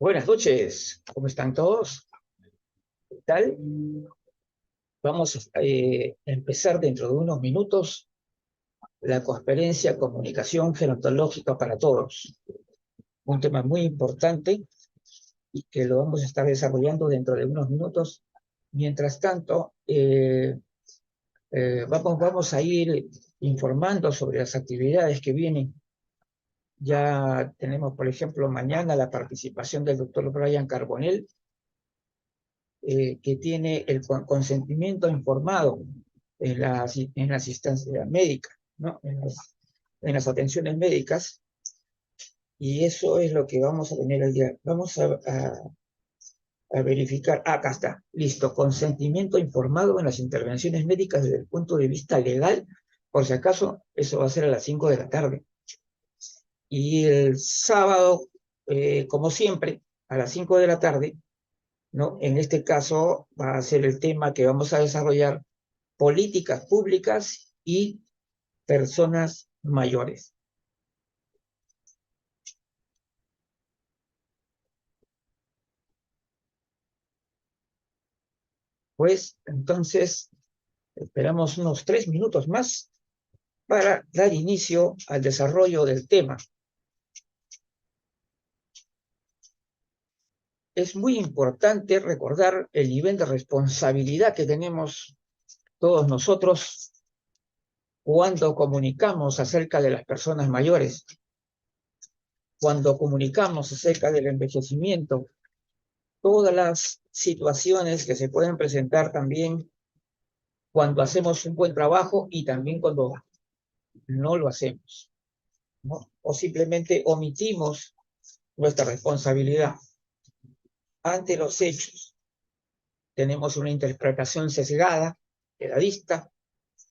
Buenas noches, ¿cómo están todos? ¿Qué tal? Vamos a empezar dentro de unos minutos la conferencia Comunicación Gerontológica para Todos, un tema muy importante y que lo vamos a estar desarrollando dentro de unos minutos. Mientras tanto, vamos a ir informando sobre las actividades que vienen. Ya tenemos, por ejemplo, mañana la participación del doctor Brian Carbonell, que tiene el consentimiento informado en la asistencia médica, ¿no? En las atenciones médicas, y eso es lo que vamos a tener el día. Vamos a verificar. Acá está, listo, consentimiento informado en las intervenciones médicas desde el punto de vista legal, por si acaso, eso va a ser a las 5 de la tarde. Y el sábado, como siempre, a las 5 de la tarde, ¿no? En este caso va a ser el tema que vamos a desarrollar: políticas públicas y personas mayores. Pues entonces esperamos unos 3 minutos más para dar inicio al desarrollo del tema. Es muy importante recordar el nivel de responsabilidad que tenemos todos nosotros cuando comunicamos acerca de las personas mayores, cuando comunicamos acerca del envejecimiento, todas las situaciones que se pueden presentar también cuando hacemos un buen trabajo y también cuando no lo hacemos, ¿no? O simplemente omitimos nuestra responsabilidad ante los hechos. Tenemos una interpretación sesgada, edadista,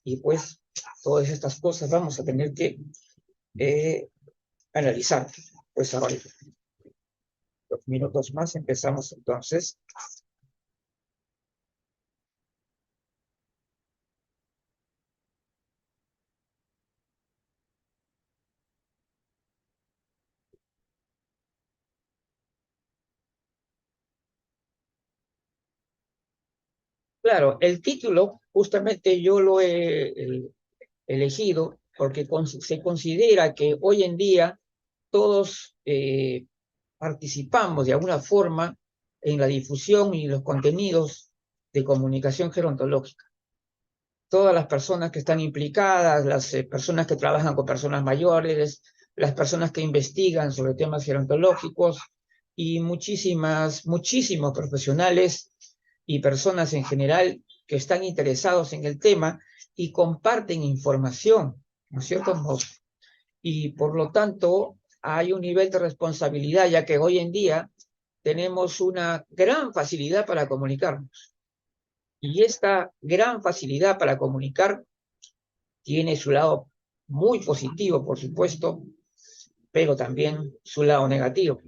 y pues todas estas cosas vamos a tener que analizar. Pues ahora, 2 minutos más, empezamos entonces. Claro, el título justamente yo lo he elegido porque se considera que hoy en día todos participamos de alguna forma en la difusión y los contenidos de comunicación gerontológica. Todas las personas que están implicadas, las personas que trabajan con personas mayores, las personas que investigan sobre temas gerontológicos y muchísimos profesionales y personas en general que están interesados en el tema y comparten información, ¿no es cierto? Y por lo tanto hay un nivel de responsabilidad, ya que hoy en día tenemos una gran facilidad para comunicarnos. Y esta gran facilidad para comunicar tiene su lado muy positivo, por supuesto, pero también su lado negativo.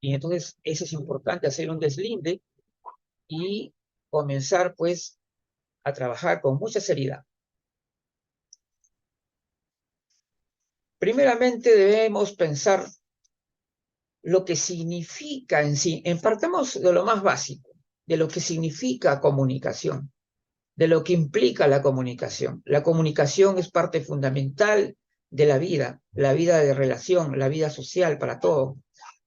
Y entonces eso es importante, hacer un deslinde y comenzar pues a trabajar con mucha seriedad. Primeramente debemos pensar lo que significa en sí. Partamos de lo más básico, de lo que significa comunicación, de lo que implica la comunicación. La comunicación es parte fundamental de la vida de relación, la vida social para todos.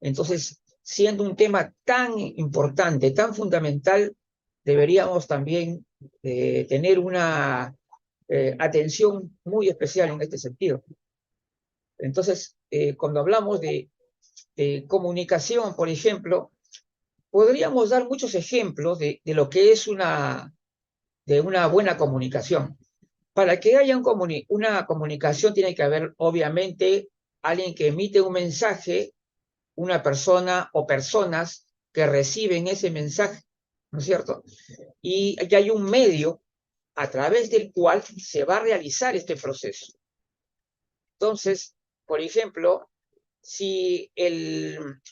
Entonces, siendo un tema tan importante, tan fundamental, deberíamos también tener una atención muy especial en este sentido. Entonces, cuando hablamos de comunicación, por ejemplo, podríamos dar muchos ejemplos de lo que es de una buena comunicación. Para que haya una comunicación tiene que haber, obviamente, alguien que emite un mensaje, una persona o personas que reciben ese mensaje, ¿no es cierto? Y ya hay un medio a través del cual se va a realizar este proceso. Entonces, por ejemplo, si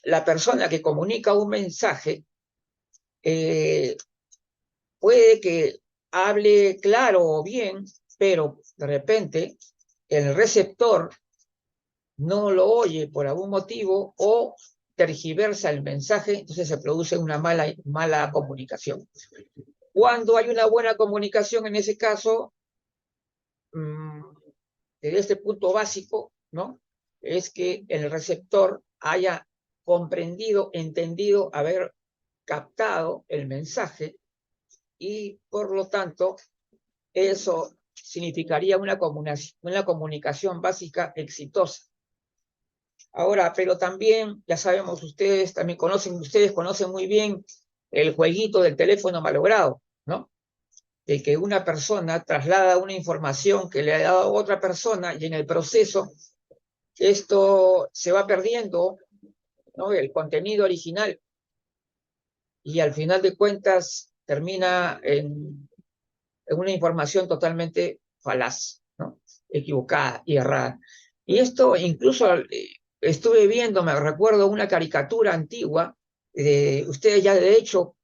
la persona que comunica un mensaje eh, puede que hable claro o bien, pero de repente el receptor no lo oye por algún motivo o tergiversa el mensaje, entonces se produce una mala comunicación. Cuando hay una buena comunicación, en ese caso, desde este punto básico, ¿no? Es que el receptor haya comprendido, entendido, haber captado el mensaje y, por lo tanto, eso significaría una comunicación básica exitosa. Ahora, pero también, ya sabemos, ustedes conocen muy bien el jueguito del teléfono malogrado, ¿no? De que una persona traslada una información que le ha dado a otra persona y en el proceso esto se va perdiendo, ¿no? El contenido original y al final de cuentas termina en una información totalmente falaz, ¿no? Equivocada y errada. Y esto incluso estuve viendo, me recuerdo una caricatura antigua, ustedes ya de hecho,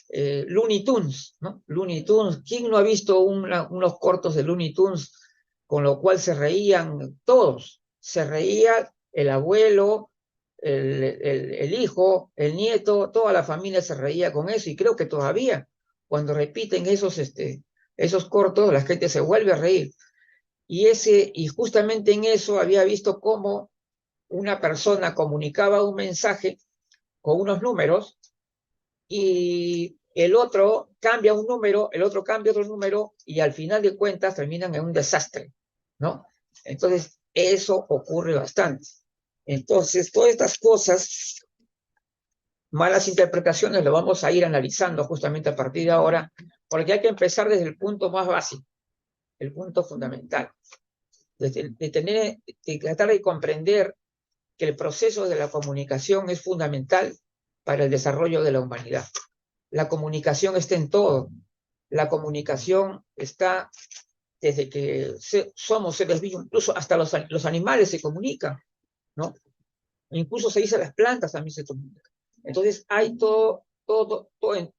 Looney Tunes, ¿no? Looney Tunes, ¿quién no ha visto unos cortos de Looney Tunes con lo cual se reían todos? Se reía el abuelo, el hijo, el nieto, toda la familia se reía con eso y creo que todavía cuando repiten esos cortos, la gente se vuelve a reír. Y justamente en eso había visto cómo una persona comunicaba un mensaje con unos números y el otro cambia un número, el otro cambia otro número y al final de cuentas terminan en un desastre, ¿no? Entonces, eso ocurre bastante. Entonces, todas estas cosas, malas interpretaciones, lo vamos a ir analizando justamente a partir de ahora, porque hay que empezar desde el punto más básico, el punto fundamental, de tratar de comprender que el proceso de la comunicación es fundamental para el desarrollo de la humanidad. La comunicación está en todo. La comunicación está desde que somos seres vivos, incluso hasta los animales se comunican, ¿no? Incluso se dice las plantas también se comunican. Entonces hay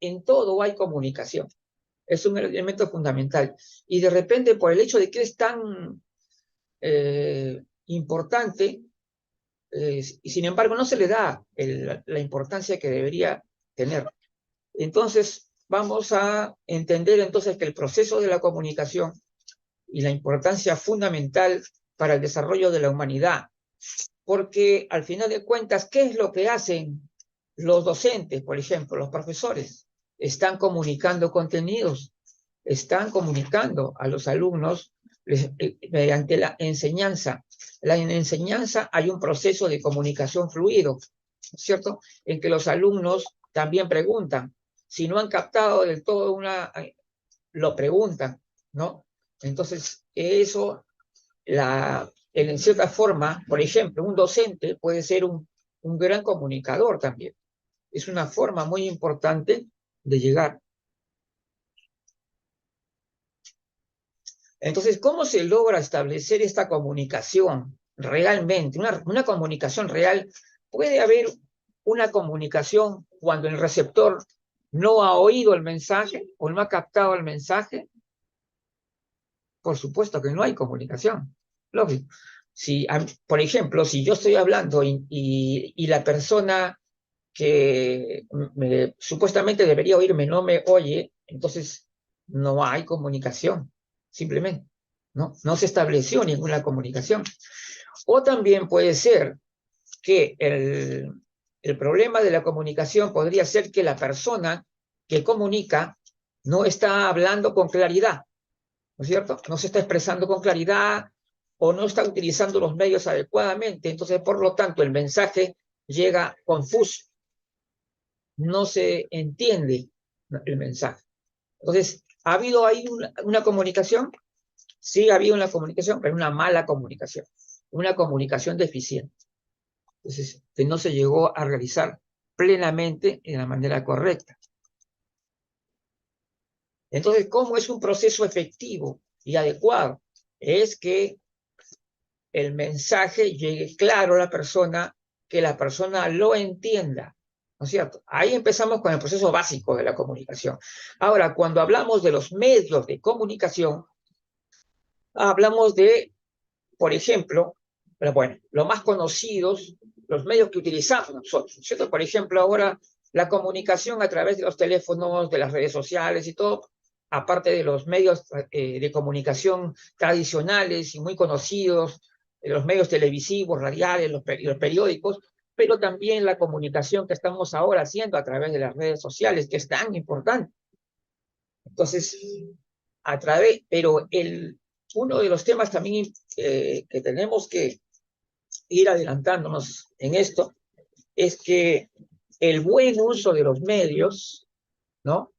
en todo hay comunicación. Es un elemento fundamental. Y de repente, por el hecho de que es tan importante, y sin embargo no se le da la importancia que debería tener. Entonces, vamos a entender entonces que el proceso de la comunicación y la importancia fundamental para el desarrollo de la humanidad, porque al final de cuentas, ¿qué es lo que hacen los docentes, por ejemplo, los profesores? Están comunicando contenidos, están comunicando a los alumnos mediante la enseñanza. En la enseñanza hay un proceso de comunicación fluido, ¿cierto? En que los alumnos también preguntan. Si no han captado del todo lo preguntan, ¿no? Entonces, eso, en cierta forma, por ejemplo, un docente puede ser un gran comunicador también. Es una forma muy importante de llegar. Entonces, ¿cómo se logra establecer esta comunicación realmente? Una comunicación real. ¿Puede haber una comunicación cuando el receptor no ha oído el mensaje o no ha captado el mensaje? Por supuesto que no hay comunicación. Lógico. Por ejemplo, si yo estoy hablando y la persona que supuestamente debería oírme no me oye, entonces no hay comunicación, simplemente. No se estableció ninguna comunicación. O también puede ser que el problema de la comunicación podría ser que la persona que comunica no está hablando con claridad, ¿no es cierto? No se está expresando con claridad o no está utilizando los medios adecuadamente, entonces, por lo tanto, el mensaje llega confuso, no se entiende el mensaje. Entonces, ¿ha habido ahí una comunicación? Sí, ha habido una comunicación, pero una mala comunicación, una comunicación deficiente. Entonces, que no se llegó a realizar plenamente de la manera correcta. Entonces, ¿cómo es un proceso efectivo y adecuado? Es que el mensaje llegue claro a la persona, que la persona lo entienda, ¿no es cierto? Ahí empezamos con el proceso básico de la comunicación. Ahora, cuando hablamos de los medios de comunicación, hablamos de, por ejemplo, bueno, los más conocidos los medios que utilizamos nosotros, ¿cierto? Por ejemplo, ahora la comunicación a través de los teléfonos, de las redes sociales y todo, aparte de los medios de comunicación tradicionales y muy conocidos, los medios televisivos, radiales, los periódicos, pero también la comunicación que estamos ahora haciendo a través de las redes sociales, que es tan importante. Entonces, pero uno de los temas también que tenemos que ir adelantándonos en esto es que el buen uso de los medios, ¿no?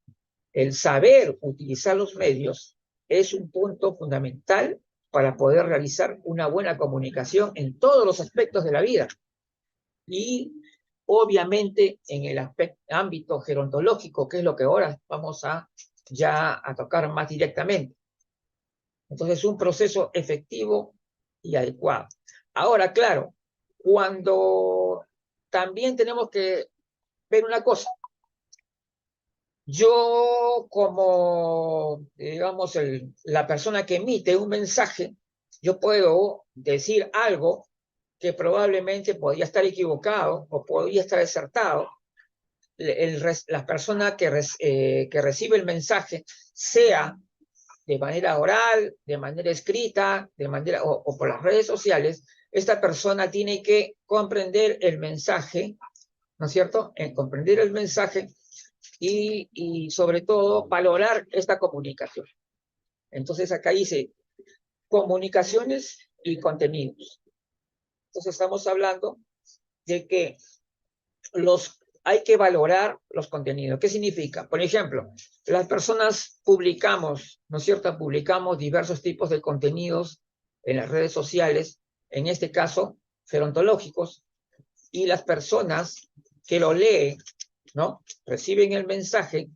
El saber utilizar los medios es un punto fundamental para poder realizar una buena comunicación en todos los aspectos de la vida. Y obviamente en el ámbito gerontológico, que es lo que ahora vamos ya a tocar más directamente. Entonces, un proceso efectivo y adecuado. Ahora, claro, cuando también tenemos que ver una cosa. Yo, como, digamos, la persona que emite un mensaje, yo puedo decir algo que probablemente podría estar equivocado o podría estar acertado. La persona que recibe el mensaje, sea de manera oral, de manera escrita, o por las redes sociales, esta persona tiene que comprender el mensaje, ¿no es cierto? Comprender el mensaje y sobre todo valorar esta comunicación. Entonces acá dice comunicaciones y contenidos. Entonces estamos hablando de que hay que valorar los contenidos. ¿Qué significa? Por ejemplo, las personas publicamos, ¿no es cierto? Publicamos diversos tipos de contenidos en las redes sociales, en este caso, gerontológicos, y las personas que lo leen, ¿no? Reciben el mensaje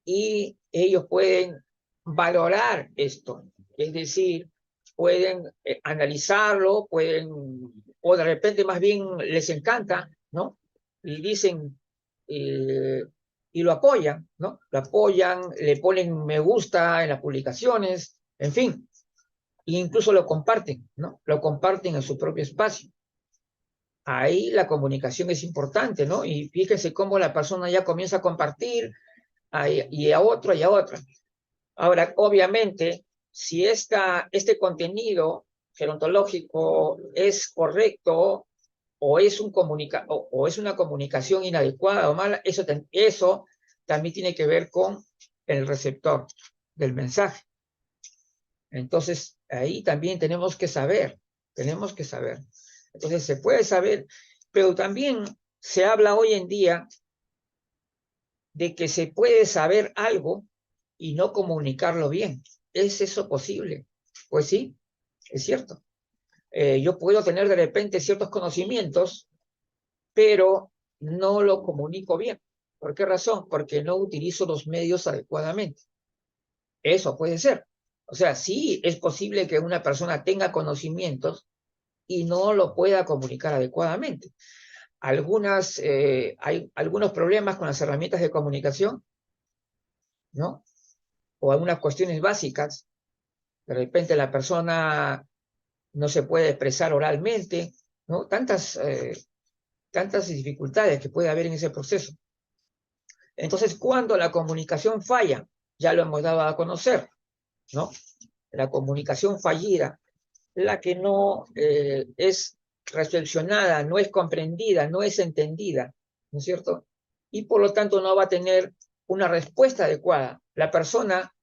y ellos pueden valorar esto, es decir, pueden analizarlo, o de repente más bien les encanta, ¿no? Y dicen, y lo apoyan, ¿no? Lo apoyan, le ponen me gusta en las publicaciones, en fin, e incluso lo comparten, ¿no? Lo comparten en su propio espacio. Ahí la comunicación es importante, ¿no? Y fíjense cómo la persona ya comienza a compartir, y a otro y a otra. Ahora, obviamente, si este contenido gerontológico es correcto o es una comunicación inadecuada o mala, eso también tiene que ver con el receptor del mensaje. Entonces, ahí también tenemos que saber. Entonces, se puede saber, pero también se habla hoy en día de que se puede saber algo y no comunicarlo bien. ¿Es eso posible? Pues sí, es cierto. Yo puedo tener de repente ciertos conocimientos, pero no lo comunico bien. ¿Por qué razón? Porque no utilizo los medios adecuadamente. Eso puede ser. O sea, sí es posible que una persona tenga conocimientos y no lo pueda comunicar adecuadamente. Hay algunos problemas con las herramientas de comunicación, ¿no? O algunas cuestiones básicas. De repente la persona no se puede expresar oralmente, ¿no? Tantas dificultades que puede haber en ese proceso. Entonces, cuando la comunicación falla, ya lo hemos dado a conocer, ¿no? La comunicación fallida, la que no es reflexionada, no es comprendida, no es entendida, ¿no es cierto? Y por lo tanto no va a tener una respuesta adecuada. La persona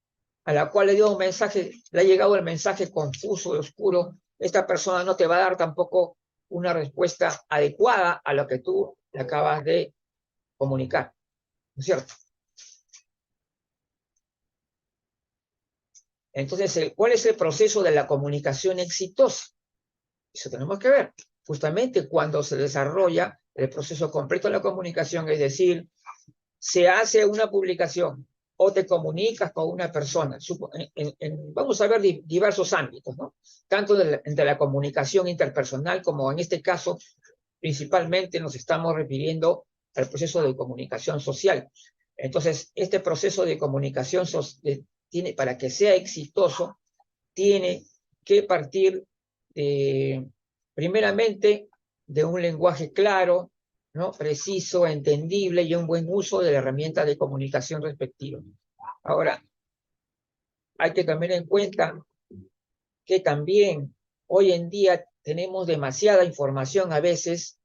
a la cual le dio un mensaje, le ha llegado el mensaje confuso y oscuro, esta persona no te va a dar tampoco una respuesta adecuada a lo que tú le acabas de comunicar, ¿no es cierto? Entonces, ¿cuál es el proceso de la comunicación exitosa? Eso tenemos que ver. Justamente cuando se desarrolla el proceso completo de la comunicación, es decir, se hace una publicación o te comunicas con una persona. Vamos a ver diversos ámbitos, ¿no? Tanto de la comunicación interpersonal como en este caso, principalmente nos estamos refiriendo al proceso de comunicación social. Entonces, este proceso de comunicación para que sea exitoso, tiene que partir primeramente de un lenguaje claro, ¿no? Preciso, entendible y un buen uso de la herramienta de comunicación respectiva. Ahora, hay que tener en cuenta que también hoy en día tenemos demasiada información a veces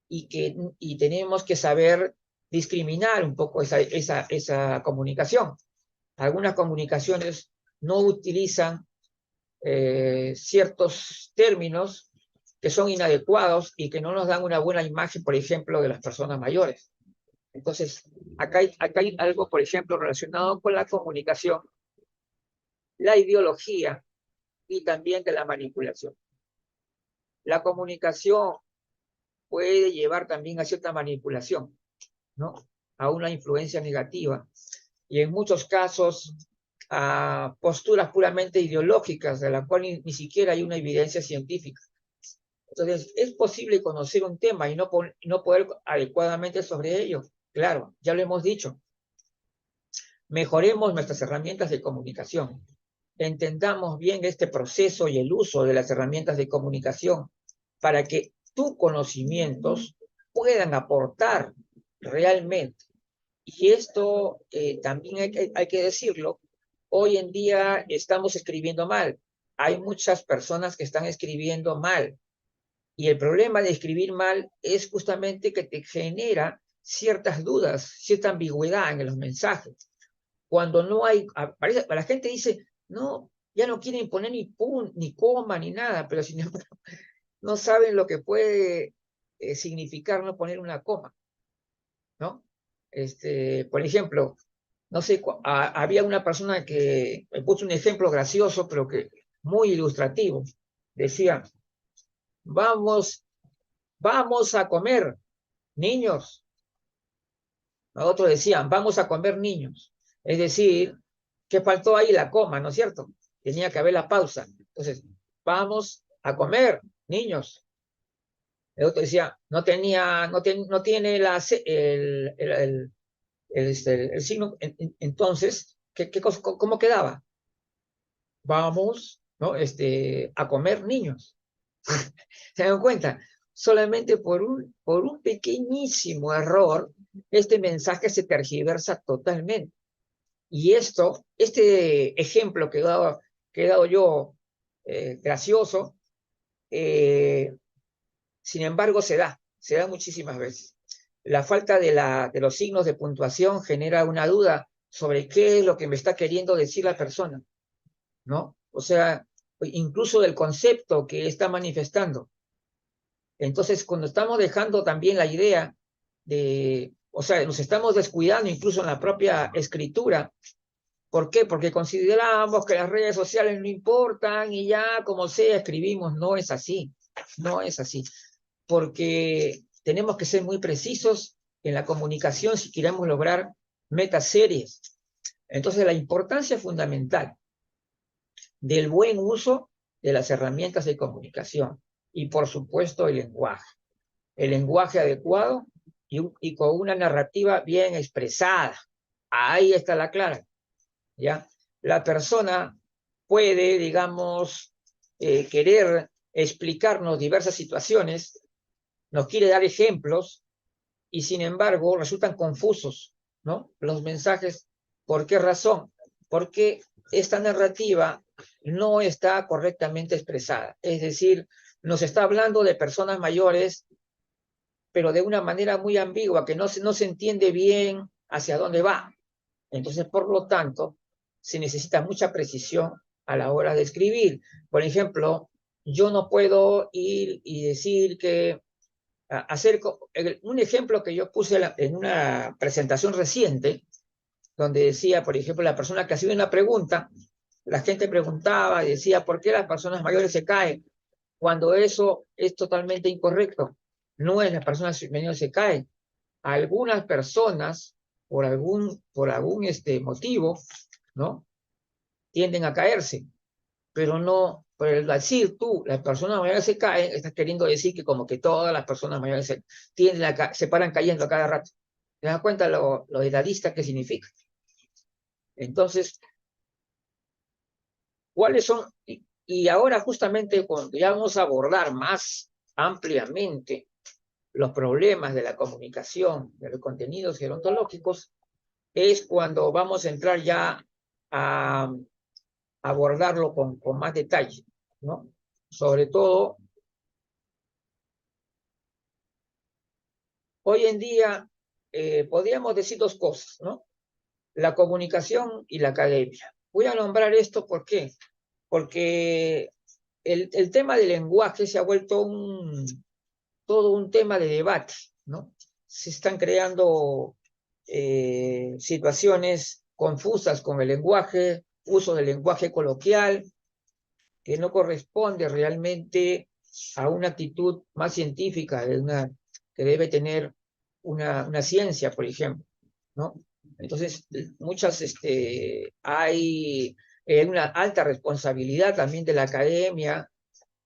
y tenemos que saber discriminar un poco esa comunicación. Algunas comunicaciones no utilizan ciertos términos que son inadecuados y que no nos dan una buena imagen, por ejemplo, de las personas mayores. Entonces, acá hay algo, por ejemplo, relacionado con la comunicación, la ideología y también de la manipulación. La comunicación puede llevar también a cierta manipulación, ¿no? A una influencia negativa y en muchos casos a posturas puramente ideológicas de la cual ni siquiera hay una evidencia científica. Entonces, ¿es posible conocer un tema y no poder adecuadamente sobre ello? Claro, ya lo hemos dicho. Mejoremos nuestras herramientas de comunicación. Entendamos bien este proceso y el uso de las herramientas de comunicación para que tus conocimientos puedan aportar realmente. Y esto también hay que decirlo. Hoy en día estamos escribiendo mal. Hay muchas personas que están escribiendo mal. Y el problema de escribir mal es justamente que te genera ciertas dudas, cierta ambigüedad en los mensajes. Cuando no hay, la gente dice, no, ya no quieren poner ni pun, ni coma, ni nada, pero sin embargo, no saben lo que puede significar no poner una coma, ¿no? Por ejemplo, no sé, había una persona que me puso un ejemplo gracioso, pero que muy ilustrativo. Decía, vamos a comer, niños. Otros decían, vamos a comer, niños. Es decir, que faltó ahí la coma, ¿no es cierto? Tenía que haber la pausa. Entonces, vamos a comer, niños. El otro decía, no tiene el signo. Entonces, ¿cómo quedaba? Vamos, ¿no? A comer, niños. ¿Se dan cuenta? Solamente por un pequeñísimo error, este mensaje se tergiversa totalmente. Y este ejemplo que he dado yo, gracioso, sin embargo, se da muchísimas veces. La falta de los signos de puntuación genera una duda sobre qué es lo que me está queriendo decir la persona, ¿no? O sea, incluso del concepto que está manifestando. Entonces, cuando estamos dejando también la idea o sea, nos estamos descuidando incluso en la propia escritura. ¿Por qué? Porque consideramos que las redes sociales no importan y ya como sea escribimos. No es así, no es así. Porque tenemos que ser muy precisos en la comunicación si queremos lograr metas serias. Entonces, la importancia fundamental del buen uso de las herramientas de comunicación y, por supuesto, el lenguaje adecuado y con una narrativa bien expresada. Ahí está la clave, ¿ya? La persona puede, digamos, querer explicarnos diversas situaciones, nos quiere dar ejemplos y sin embargo resultan confusos, ¿no? Los mensajes, ¿por qué razón? Porque esta narrativa no está correctamente expresada. Es decir, nos está hablando de personas mayores, pero de una manera muy ambigua, que no se entiende bien hacia dónde va. Entonces, por lo tanto, se necesita mucha precisión a la hora de escribir. Por ejemplo, yo no puedo ir y decir que hacer un ejemplo que yo puse en una presentación reciente, donde decía, por ejemplo, la persona que hacía una pregunta, la gente preguntaba y decía, ¿por qué las personas mayores se caen? Cuando eso es totalmente incorrecto. No es las personas mayores se caen. Algunas personas, por algún motivo, ¿no? Tienden a caerse, pero no, por el decir tú, las personas mayores se caen, estás queriendo decir que como que todas las personas mayores se paran cayendo a cada rato. ¿Te das cuenta lo edadista que significa? Entonces, ¿cuáles son? Y ahora justamente cuando ya vamos a abordar más ampliamente los problemas de la comunicación, de los contenidos gerontológicos, es cuando vamos a entrar ya a abordarlo con más detalle, ¿no? Sobre todo, hoy en día podríamos decir dos cosas, ¿no? La comunicación y la academia. Voy a nombrar esto, ¿por qué? Porque el tema del lenguaje se ha vuelto todo un tema de debate, ¿no? Se están creando situaciones confusas con el lenguaje, uso del lenguaje coloquial, que no corresponde realmente a una actitud más científica, que debe tener una ciencia, por ejemplo, ¿no? Entonces, hay una alta responsabilidad también de la academia,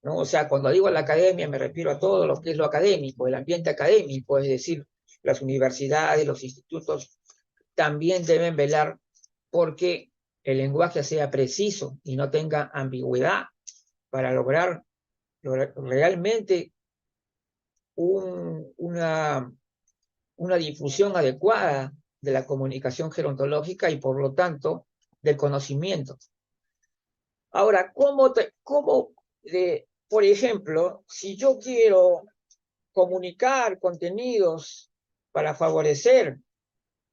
¿no? O sea, cuando digo la academia me refiero a todo lo que es lo académico, el ambiente académico, es decir, las universidades, los institutos también deben velar porque el lenguaje sea preciso y no tenga ambigüedad para lograr realmente una difusión adecuada de la comunicación gerontológica y por lo tanto del conocimiento. Ahora, por ejemplo, si yo quiero comunicar contenidos para favorecer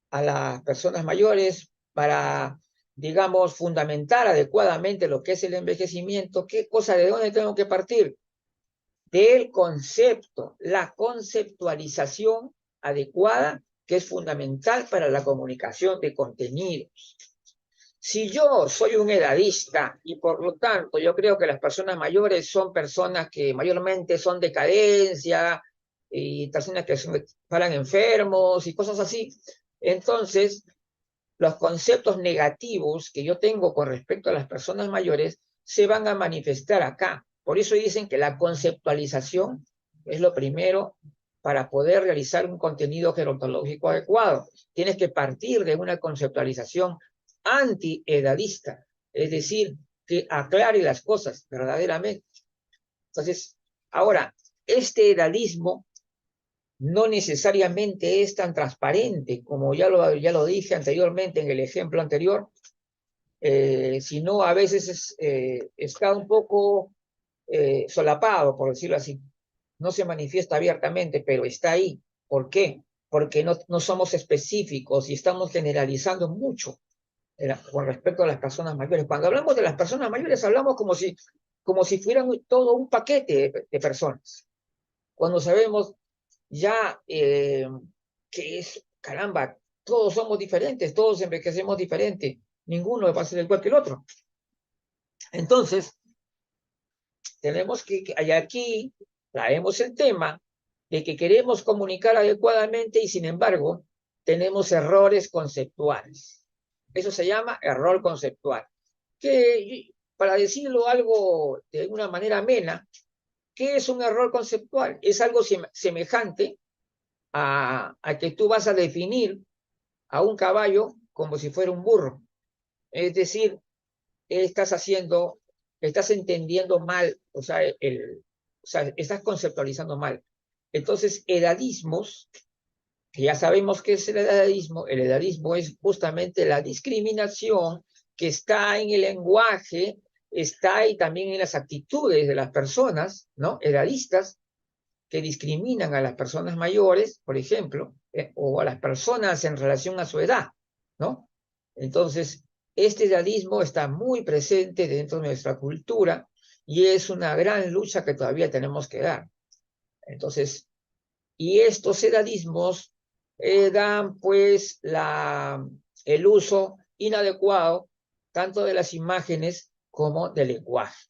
a las personas mayores, para, digamos, fundamentar adecuadamente lo que es el envejecimiento, ¿de dónde tengo que partir? Del concepto, la conceptualización adecuada, que es fundamental para la comunicación de contenidos. Si yo soy un edadista y por lo tanto yo creo que las personas mayores son personas que mayormente son de carencia y personas que paran enfermos y cosas así, entonces los conceptos negativos que yo tengo con respecto a las personas mayores se van a manifestar acá. Por eso dicen que la conceptualización es lo primero para poder realizar un contenido gerontológico adecuado. Tienes que partir de una conceptualización anti-edadista, es decir, que aclare las cosas verdaderamente. Entonces, ahora, este edadismo no necesariamente es tan transparente, como ya lo dije anteriormente en el ejemplo anterior, sino a veces está un poco solapado, por decirlo así. No se manifiesta abiertamente, pero está ahí. ¿Por qué? Porque no somos específicos y estamos generalizando mucho con respecto a las personas mayores. Cuando hablamos de las personas mayores, hablamos como si fueran todo un paquete de personas. Cuando sabemos ya que caramba, todos somos diferentes, todos envejecemos diferente, ninguno va a ser igual que el otro. Entonces, tenemos aquí traemos el tema de que queremos comunicar adecuadamente y sin embargo tenemos errores conceptuales. Eso se llama error conceptual. Que, para decirlo algo de una manera amena, ¿qué es un error conceptual? Es algo semejante a que tú vas a definir a un caballo como si fuera un burro. Es decir, estás entendiendo mal, o sea, estás conceptualizando mal. Entonces, edadismos, que ya sabemos qué es el edadismo es justamente la discriminación que está en el lenguaje, está ahí también en las actitudes de las personas, ¿no? Edadistas, que discriminan a las personas mayores, por ejemplo, o a las personas en relación a su edad, ¿no? Entonces, este edadismo está muy presente dentro de nuestra cultura y es una gran lucha que todavía tenemos que dar. Entonces, y estos edadismos dan pues el uso inadecuado tanto de las imágenes como del lenguaje.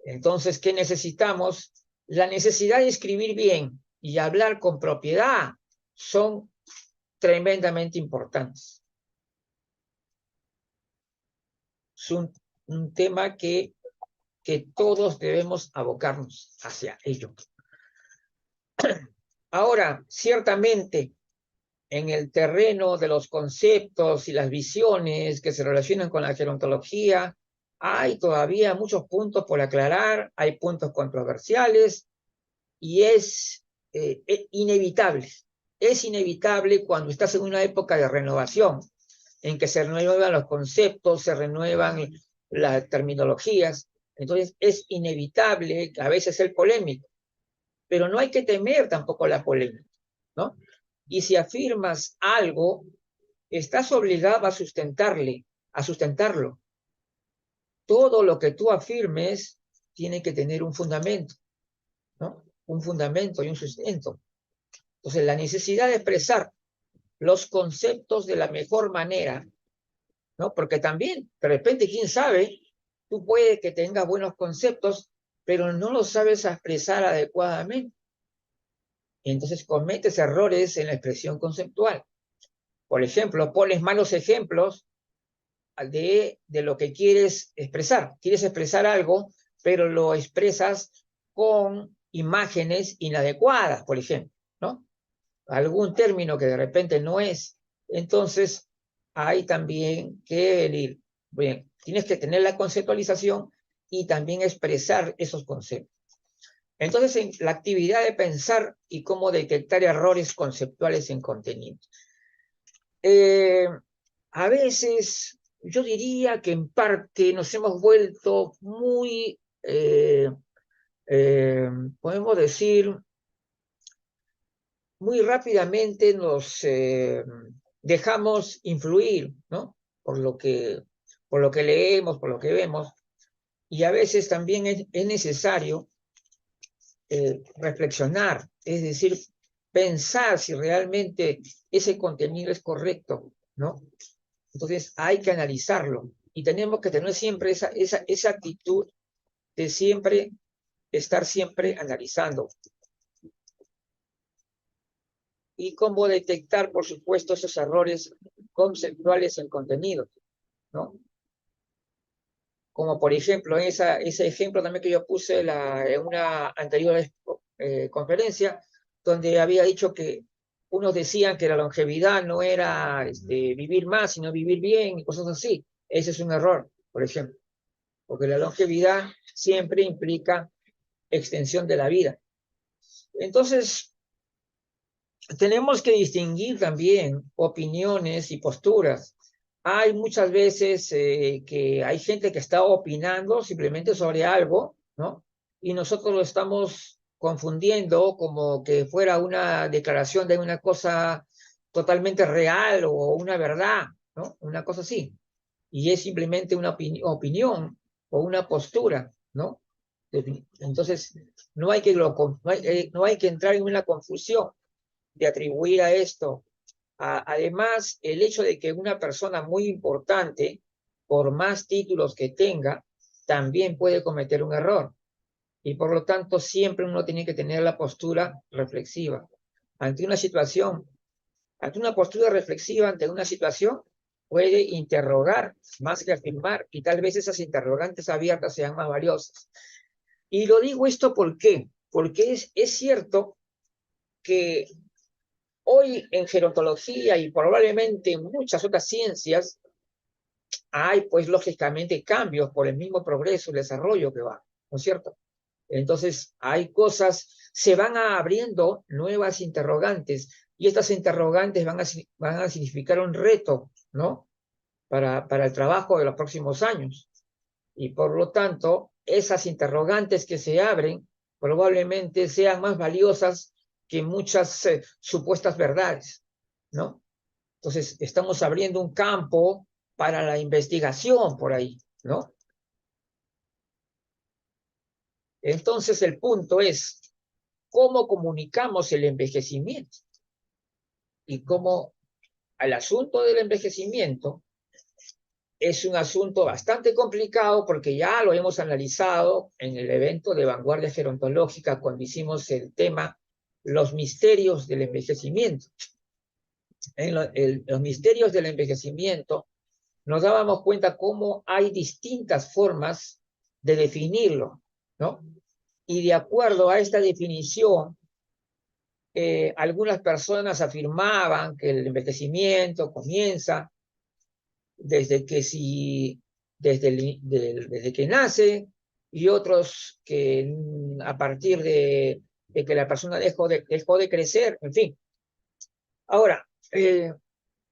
Entonces, ¿qué necesitamos? La necesidad de escribir bien y hablar con propiedad son tremendamente importantes. Es un tema que todos debemos abocarnos hacia ello. Ahora, ciertamente, en el terreno de los conceptos y las visiones que se relacionan con la gerontología, hay todavía muchos puntos por aclarar, hay puntos controversiales, y es inevitable. Es inevitable cuando estás en una época de renovación, en que se renuevan los conceptos, se renuevan las terminologías. Entonces es inevitable a veces ser polémico, pero no hay que temer tampoco la polémica, ¿no? Y si afirmas algo, estás obligado a sustentarlo. Todo lo que tú afirmes tiene que tener un fundamento, ¿no? Un fundamento y un sustento. Entonces, la necesidad de expresar los conceptos de la mejor manera, ¿no? Porque también, de repente, quién sabe, tú puedes que tengas buenos conceptos, pero no los sabes expresar adecuadamente. Entonces cometes errores en la expresión conceptual. Por ejemplo, pones malos ejemplos de lo que quieres expresar. Quieres expresar algo, pero lo expresas con imágenes inadecuadas, por ejemplo, ¿no? Algún término que de repente no es. Entonces, hay también que venir. Bien, tienes que tener la conceptualización y también expresar esos conceptos. Entonces, en la actividad de pensar y cómo detectar errores conceptuales en contenido. A veces, yo diría que en parte nos hemos vuelto muy, podemos decir, muy rápidamente nos dejamos influir, ¿no? Por lo que leemos, por lo que vemos, y a veces también es necesario reflexionar, es decir, pensar si realmente ese contenido es correcto, ¿no? Entonces hay que analizarlo y tenemos que tener siempre esa actitud de siempre estar siempre analizando. Y cómo detectar, por supuesto, esos errores conceptuales en contenido, ¿no? Como por ejemplo, ese ejemplo también que yo puse en una anterior conferencia, donde había dicho que unos decían que la longevidad no era vivir más, sino vivir bien y cosas así. Ese es un error, por ejemplo, porque la longevidad siempre implica extensión de la vida. Entonces, tenemos que distinguir también opiniones y posturas. Hay muchas veces que hay gente que está opinando simplemente sobre algo, ¿no? Y nosotros lo estamos confundiendo como que fuera una declaración de una cosa totalmente real o una verdad, ¿no? Una cosa así. Y es simplemente una opinión o una postura, ¿no? Entonces, no hay que entrar en una confusión de atribuir a esto. Además, el hecho de que una persona muy importante, por más títulos que tenga, también puede cometer un error. Y por lo tanto, siempre uno tiene que tener la postura reflexiva. Ante una situación, ante una postura reflexiva, ante una situación, puede interrogar más que afirmar, y tal vez esas interrogantes abiertas sean más valiosas. Y lo digo esto ¿por qué? Porque es cierto que hoy en gerontología y probablemente en muchas otras ciencias hay pues lógicamente cambios por el mismo progreso y desarrollo que va, ¿no es cierto? Entonces hay cosas, se van abriendo nuevas interrogantes y estas interrogantes van a significar un reto, ¿no? Para el trabajo de los próximos años. Y por lo tanto, esas interrogantes que se abren probablemente sean más valiosas que muchas supuestas verdades, ¿no? Entonces, estamos abriendo un campo para la investigación por ahí, ¿no? Entonces, el punto es cómo comunicamos el envejecimiento y cómo el asunto del envejecimiento es un asunto bastante complicado porque ya lo hemos analizado en el evento de Vanguardia Gerontológica cuando hicimos el tema Los misterios del envejecimiento. En los misterios del envejecimiento nos dábamos cuenta cómo hay distintas formas de definirlo, ¿no? Y de acuerdo a esta definición, algunas personas afirmaban que el envejecimiento comienza desde que si desde que nace, y otros que a partir de que la persona dejó de crecer, en fin. Ahora,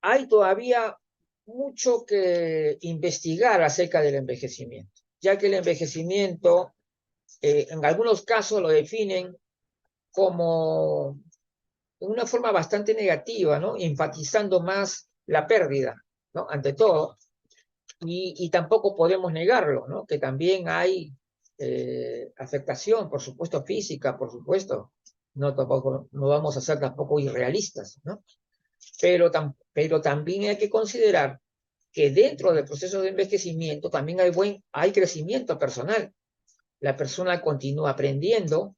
hay todavía mucho que investigar acerca del envejecimiento, ya que el envejecimiento, en algunos casos lo definen como una forma bastante negativa, ¿no? Enfatizando más la pérdida, ¿no? Ante todo, y tampoco podemos negarlo, ¿no? Que también hay afectación, por supuesto, física, por supuesto. No, tampoco, no vamos a ser tampoco irrealistas, ¿no? Pero también hay que considerar que dentro del proceso de envejecimiento también hay crecimiento personal. La persona continúa aprendiendo,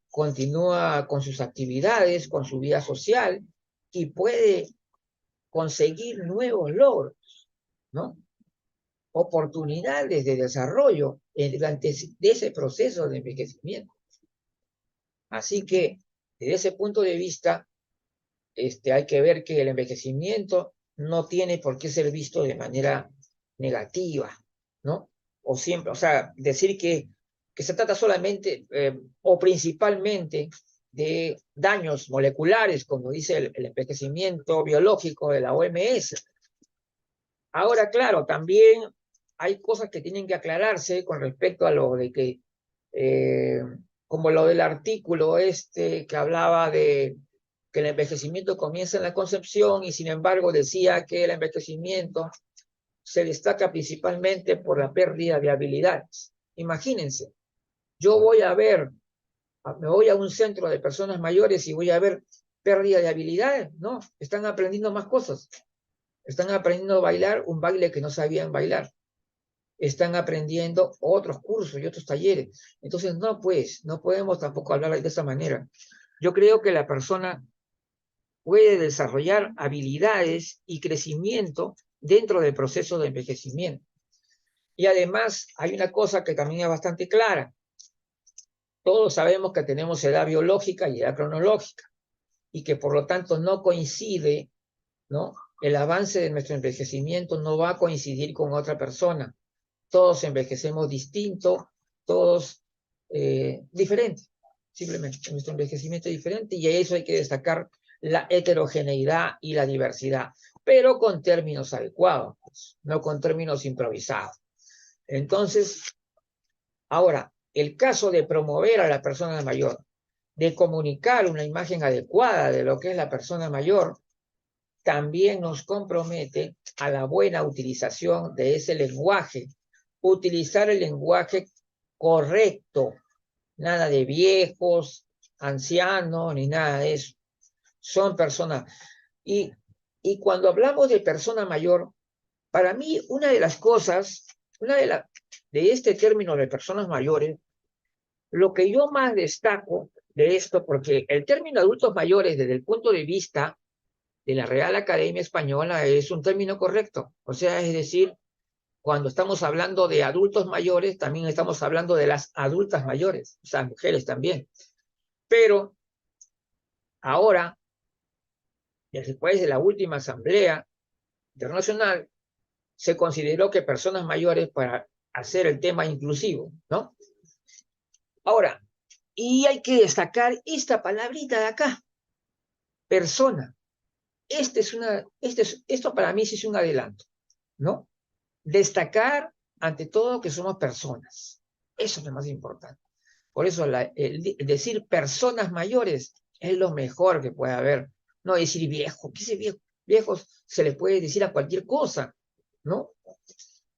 continúa con sus actividades, con su vida social, y puede conseguir nuevos logros, ¿no? Oportunidades de desarrollo durante ese proceso de envejecimiento. Así que, desde ese punto de vista, hay que ver que el envejecimiento no tiene por qué ser visto de manera negativa, ¿no? O siempre, o sea, decir que se trata solamente o principalmente de daños moleculares, como dice el envejecimiento biológico de la OMS. Ahora, claro, también hay cosas que tienen que aclararse con respecto a lo de que, eh, como lo del artículo que hablaba de que el envejecimiento comienza en la concepción y sin embargo decía que el envejecimiento se destaca principalmente por la pérdida de habilidades. Imagínense, yo me voy a un centro de personas mayores y voy a ver pérdida de habilidades, ¿no? Están aprendiendo más cosas. Están aprendiendo a bailar un baile que no sabían bailar. Están aprendiendo otros cursos y otros talleres. Entonces, no, pues, no podemos tampoco hablar de esa manera. Yo creo que la persona puede desarrollar habilidades y crecimiento dentro del proceso de envejecimiento. Y además hay una cosa que también es bastante clara. Todos sabemos que tenemos edad biológica y edad cronológica y que por lo tanto no coincide, ¿no? El avance de nuestro envejecimiento no va a coincidir con otra persona. Todos envejecemos distinto, todos diferente, simplemente. Nuestro envejecimiento es diferente y a eso hay que destacar la heterogeneidad y la diversidad, pero con términos adecuados, pues, no con términos improvisados. Entonces, ahora, el caso de promover a la persona mayor, de comunicar una imagen adecuada de lo que es la persona mayor, también nos compromete a la buena utilización de ese lenguaje, utilizar el lenguaje correcto, nada de viejos, ancianos, ni nada de eso. Son personas. Y, y cuando hablamos de persona mayor, para mí una de las cosas, de este término de personas mayores, lo que yo más destaco de esto, porque el término adultos mayores desde el punto de vista de la Real Academia Española es un término correcto. O sea, es decir, cuando estamos hablando de adultos mayores, también estamos hablando de las adultas mayores, o sea, mujeres también. Pero ahora, después de la última asamblea internacional, se consideró que personas mayores para hacer el tema inclusivo, ¿no? Ahora, y hay que destacar esta palabrita de acá, persona. Esto para mí sí es un adelanto, ¿no? Destacar ante todo que somos personas. Eso es lo más importante. Por eso decir personas mayores es lo mejor que puede haber. No decir viejo. ¿Qué es viejo? Viejos se le puede decir a cualquier cosa, ¿no?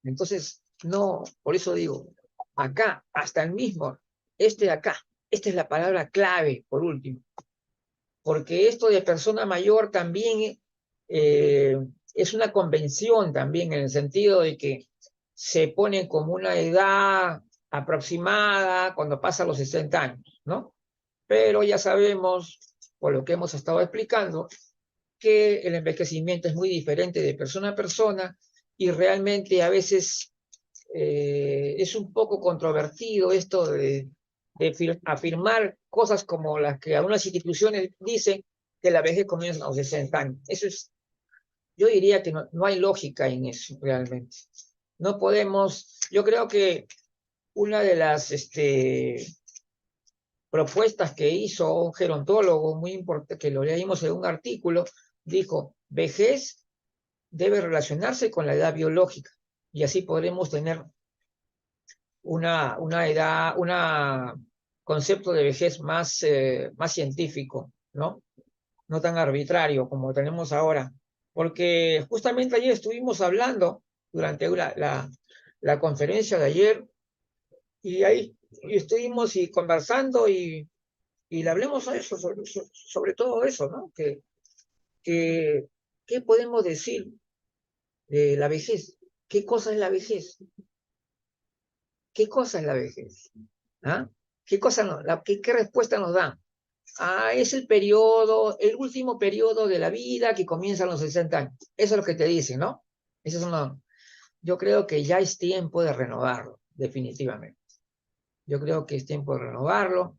Entonces, no, por eso digo, acá, hasta el mismo, de acá, esta es la palabra clave, por último. Porque esto de persona mayor también es una convención también en el sentido de que se pone como una edad aproximada cuando pasa los 60 años, ¿no? Pero ya sabemos, por lo que hemos estado explicando, que el envejecimiento es muy diferente de persona a persona y realmente a veces es un poco controvertido esto de afirmar cosas como las que algunas instituciones dicen que la vejez comienza a los 60 años. Eso es, yo diría que no hay lógica en eso realmente. No podemos, yo creo que una de las propuestas que hizo un gerontólogo muy importante, que lo leímos en un artículo, dijo, vejez debe relacionarse con la edad biológica, y así podremos tener una edad, un concepto de vejez más científico, ¿no? No tan arbitrario como tenemos ahora. Porque justamente ayer estuvimos hablando, durante la conferencia de ayer, y ahí estuvimos conversando y le hablemos a eso, sobre todo eso, ¿no? ¿Qué podemos decir de la vejez? ¿Qué cosa es la vejez? ¿Qué cosa es la vejez? ¿Ah? ¿Qué respuesta nos dan? Es el periodo, el último periodo de la vida que comienza a los 60 años. Eso es lo que te dicen, ¿no? Eso es yo creo que ya es tiempo de renovarlo, definitivamente. Yo creo que es tiempo de renovarlo,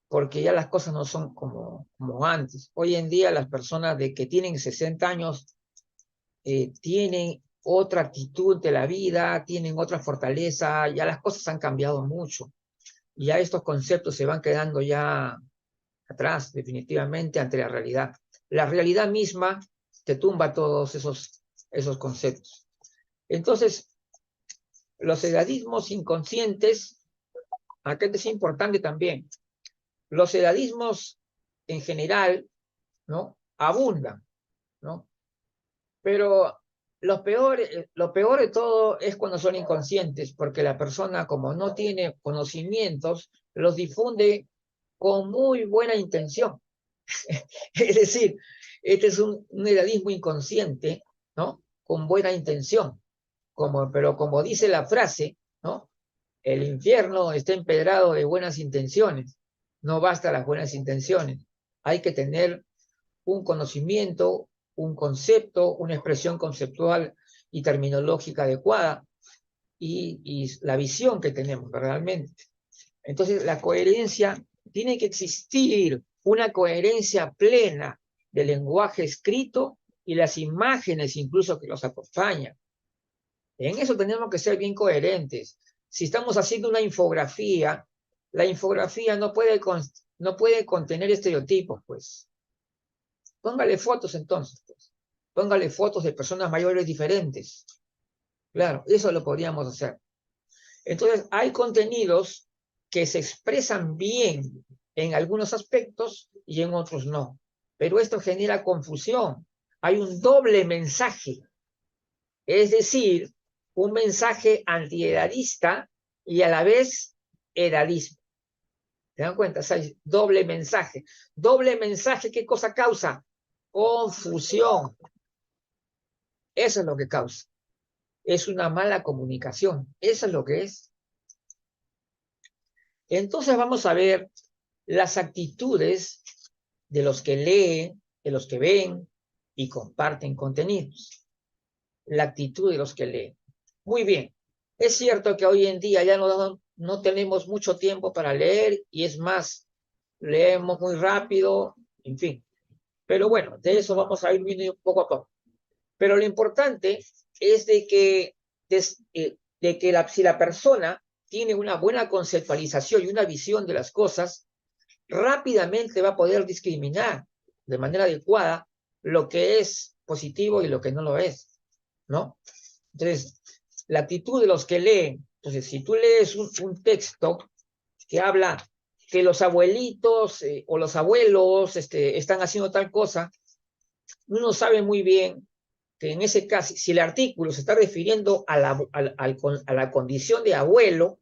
porque ya las cosas no son como antes. Hoy en día las personas de que tienen 60 años tienen otra actitud de la vida, tienen otra fortaleza, ya las cosas han cambiado mucho. Y ya estos conceptos se van quedando ya atrás, definitivamente, ante la realidad. La realidad misma te tumba todos esos conceptos. Entonces, los edadismos inconscientes, acá es importante también, los edadismos en general, ¿no? Abundan, ¿no? Pero lo peor de todo es cuando son inconscientes, porque la persona, como no tiene conocimientos, los difunde con muy buena intención. Es decir, este es un edadismo inconsciente, ¿no? Con buena intención, pero como dice la frase, ¿no? El infierno está empedrado de buenas intenciones. No basta las buenas intenciones. Hay que tener un conocimiento, un concepto, una expresión conceptual y terminológica adecuada y la visión que tenemos realmente. Entonces, la coherencia, tiene que existir una coherencia plena del lenguaje escrito y las imágenes incluso que los acompañan. En eso tenemos que ser bien coherentes. Si estamos haciendo una infografía, la infografía no puede contener estereotipos, pues. Póngale fotos entonces, pues. Póngale fotos de personas mayores diferentes. Claro, eso lo podríamos hacer. Entonces, hay contenidos que se expresan bien en algunos aspectos y en otros no. Pero esto genera confusión. Hay un doble mensaje, es decir, un mensaje antiedadista y a la vez edadismo. ¿Se dan cuenta? O sea, hay doble mensaje. Doble mensaje, ¿qué cosa causa? Confusión. Eso es lo que causa. Es una mala comunicación. Eso es lo que es. Entonces vamos a ver las actitudes de los que leen, de los que ven y comparten contenidos. La actitud de los que leen. Muy bien. Es cierto que hoy en día ya no tenemos mucho tiempo para leer y es más, leemos muy rápido, en fin. Pero bueno, de eso vamos a ir viendo poco a poco. Pero lo importante es de que, si la persona tiene una buena conceptualización y una visión de las cosas, rápidamente va a poder discriminar de manera adecuada lo que es positivo y lo que no lo es, ¿no? Entonces, la actitud de los que leen, entonces, si tú lees un texto que habla que los abuelitos o los abuelos están haciendo tal cosa, uno sabe muy bien que en ese caso, si el artículo se está refiriendo a la condición de abuelo,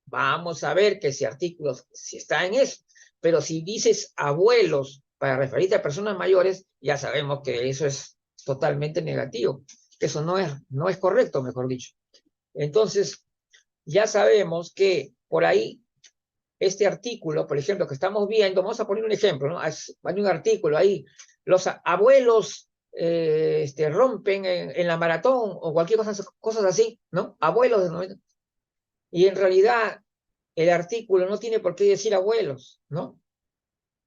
vamos a ver que ese artículo si está en eso. Pero si dices abuelos para referirte a personas mayores, ya sabemos que eso es totalmente negativo. Eso no es correcto, mejor dicho. Entonces, ya sabemos que por ahí, este artículo, por ejemplo, que estamos viendo, vamos a poner un ejemplo, ¿no? Hay un artículo ahí, los abuelos rompen en la maratón o cualquier cosas así, ¿no? Abuelos de 90. Y en realidad el artículo no tiene por qué decir abuelos, ¿no?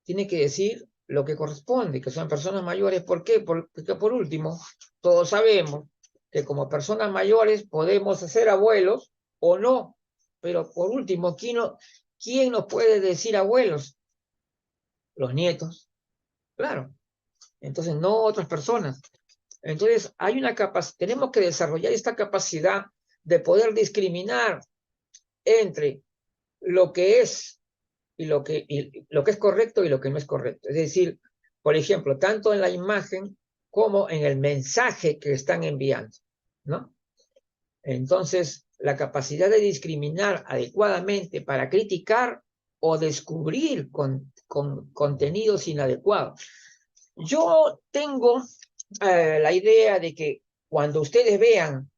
Tiene que decir lo que corresponde, que son personas mayores. ¿Por qué? Porque por último, todos sabemos que como personas mayores podemos ser abuelos o no, pero por último, ¿quién nos puede decir abuelos? Los nietos, claro. Entonces, no otras personas. Entonces, tenemos que desarrollar esta capacidad de poder discriminar entre lo que es lo que es correcto y lo que no es correcto. Es decir, por ejemplo, tanto en la imagen como en el mensaje que están enviando, ¿no? Entonces, la capacidad de discriminar adecuadamente para criticar o descubrir contenidos inadecuados. Yo tengo la idea de que cuando ustedes vean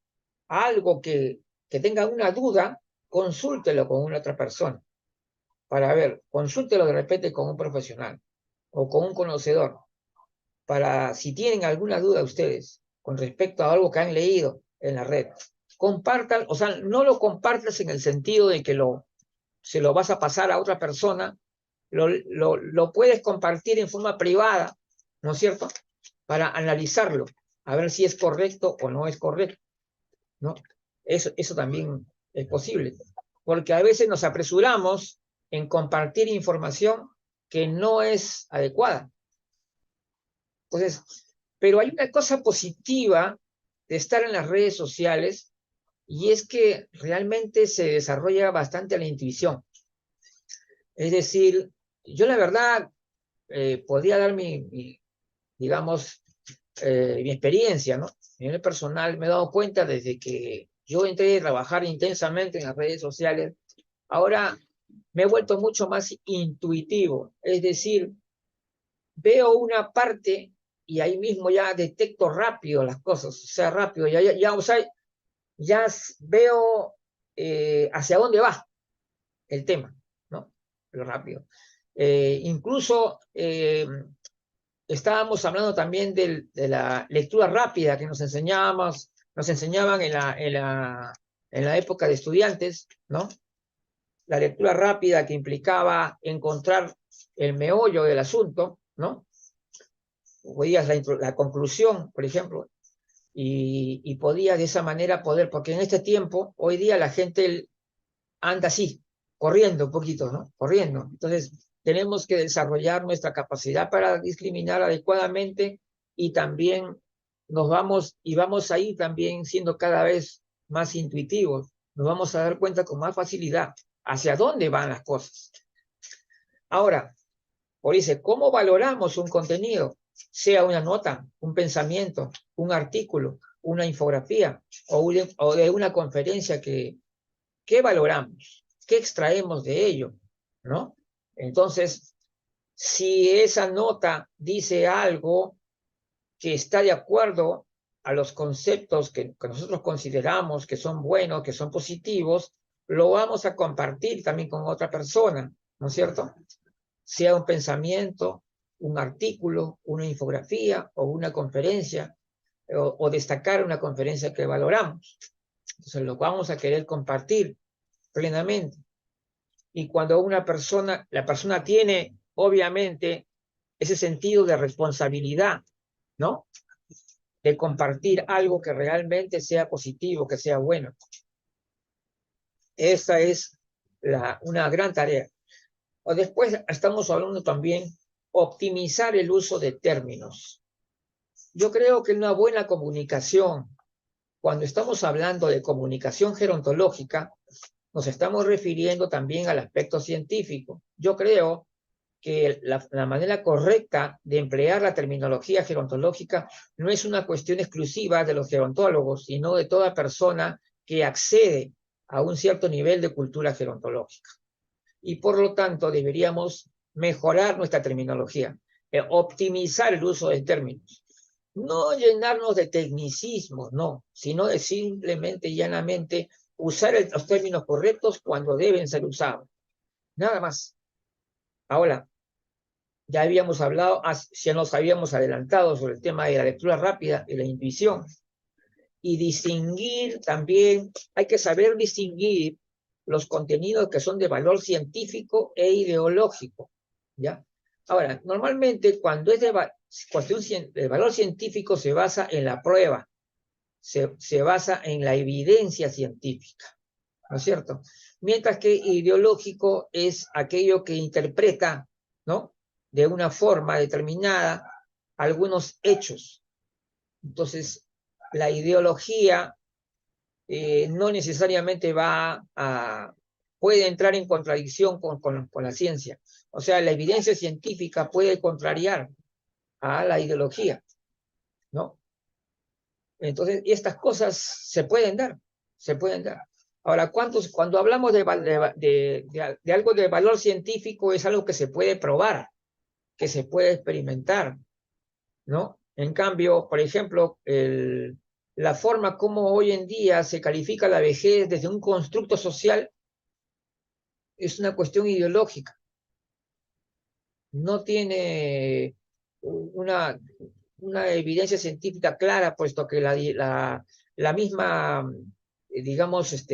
algo que tengan una duda, consúltelo con una otra persona. Para ver, consúltelo de repente con un profesional o con un conocedor. Para si tienen alguna duda ustedes con respecto a algo que han leído en la red, compartan, o sea, no lo compartas en el sentido de que se lo vas a pasar a otra persona, lo puedes compartir en forma privada, ¿no es cierto? Para analizarlo, a ver si es correcto o no es correcto, ¿no? Eso también es posible, porque a veces nos apresuramos en compartir información que no es adecuada. Entonces, pero hay una cosa positiva de estar en las redes sociales y es que realmente se desarrolla bastante la intuición. Es decir, yo la verdad podría dar digamos, mi experiencia, ¿no? A nivel personal me he dado cuenta desde que yo entré a trabajar intensamente en las redes sociales, ahora me he vuelto mucho más intuitivo, es decir, veo una parte y ahí mismo ya detecto rápido las cosas, o sea, rápido, o sea, ya veo hacia dónde va el tema, ¿no? Lo rápido. Incluso estábamos hablando también de la lectura rápida que nos enseñaban en la época de estudiantes, ¿no? La lectura rápida que implicaba encontrar el meollo del asunto, ¿no? Podías la conclusión, por ejemplo, y podías de esa manera porque en este tiempo, hoy día la gente anda así, corriendo un poquito, ¿no? Corriendo. Entonces, tenemos que desarrollar nuestra capacidad para discriminar adecuadamente y también vamos a ir también siendo cada vez más intuitivos. Nos vamos a dar cuenta con más facilidad hacia dónde van las cosas. Ahora, por eso, ¿cómo valoramos un contenido? Sea una nota, un pensamiento, un artículo, una infografía o de una conferencia ¿qué valoramos? ¿Qué extraemos de ello? ¿No? Entonces, si esa nota dice algo que está de acuerdo a los conceptos que nosotros consideramos que son buenos, que son positivos, lo vamos a compartir también con otra persona, ¿no es cierto? Sea un pensamiento, un artículo, una infografía o una conferencia, o destacar una conferencia que valoramos. Entonces lo vamos a querer compartir plenamente. Y cuando la persona tiene, obviamente, ese sentido de responsabilidad, ¿no? De compartir algo que realmente sea positivo, que sea bueno. Esa es una gran tarea. O después estamos hablando también optimizar el uso de términos. Yo creo que una buena comunicación, cuando estamos hablando de comunicación gerontológica, nos estamos refiriendo también al aspecto científico. Yo creo que la manera correcta de emplear la terminología gerontológica no es una cuestión exclusiva de los gerontólogos, sino de toda persona que accede a un cierto nivel de cultura gerontológica. Y por lo tanto deberíamos mejorar nuestra terminología, optimizar el uso de términos. No llenarnos de tecnicismos, no, sino de simplemente y llanamente usar los términos correctos cuando deben ser usados. Nada más. Ahora, ya habíamos hablado, ya nos habíamos adelantado sobre el tema de la lectura rápida y la intuición. Y distinguir también, hay que saber distinguir los contenidos que son de valor científico e ideológico, ¿ya? Ahora, normalmente cuando es de valor científico se basa en la prueba, se basa en la evidencia científica, ¿no es cierto? Mientras que ideológico es aquello que interpreta, ¿no?, de una forma determinada algunos hechos. Entonces, la ideología no necesariamente puede entrar en contradicción con la ciencia. O sea, la evidencia científica puede contrariar a la ideología, ¿no? Entonces, estas cosas se pueden dar, se pueden dar. Ahora, cuando hablamos de algo de valor científico, es algo que se puede probar, que se puede experimentar, ¿no? En cambio, por ejemplo, la forma como hoy en día se califica la vejez desde un constructo social es una cuestión ideológica. No tiene una evidencia científica clara, puesto que la misma, digamos,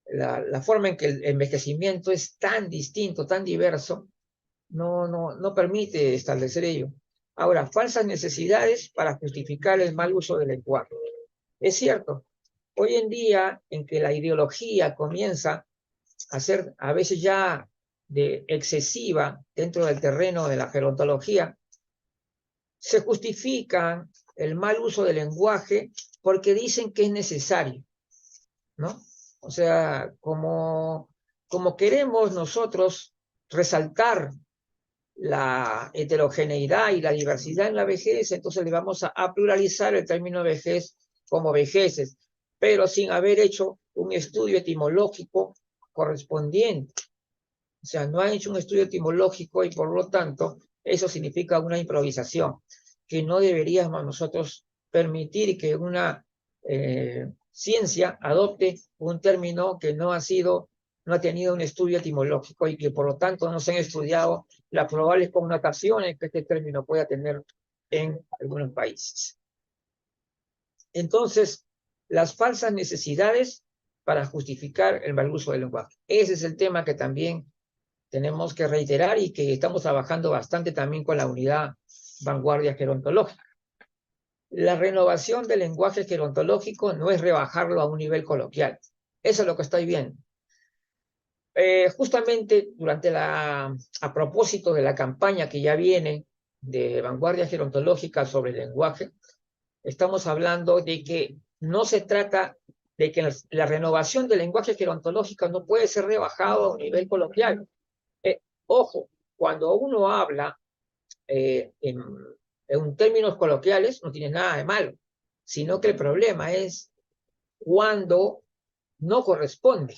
la forma en que el envejecimiento es tan distinto, tan diverso, no permite establecer ello. Ahora, falsas necesidades para justificar el mal uso del lenguaje. Es cierto, hoy en día en que la ideología comienza a ser a veces ya de excesiva dentro del terreno de la gerontología, se justifica el mal uso del lenguaje porque dicen que es necesario, ¿no? O sea, como queremos nosotros resaltar la heterogeneidad y la diversidad en la vejez, entonces le vamos a pluralizar el término vejez como vejeces, pero sin haber hecho un estudio etimológico correspondiente. O sea, no ha hecho un estudio etimológico y por lo tanto eso significa una improvisación, que no deberíamos nosotros permitir que una ciencia adopte un término que no ha tenido un estudio etimológico y que por lo tanto no se han estudiado las probables connotaciones que este término pueda tener en algunos países. Entonces, las falsas necesidades para justificar el mal uso del lenguaje. Ese es el tema que también tenemos que reiterar y que estamos trabajando bastante también con la unidad Vanguardia Gerontológica. La renovación del lenguaje gerontológico no es rebajarlo a un nivel coloquial. Eso es lo que estoy viendo. Justamente a propósito de la campaña que ya viene de Vanguardia Gerontológica sobre el lenguaje, estamos hablando de que no se trata de que la renovación del lenguaje gerontológico no puede ser rebajado a un nivel coloquial. Ojo, cuando uno habla en términos coloquiales, no tiene nada de malo, sino que el problema es cuando no corresponde,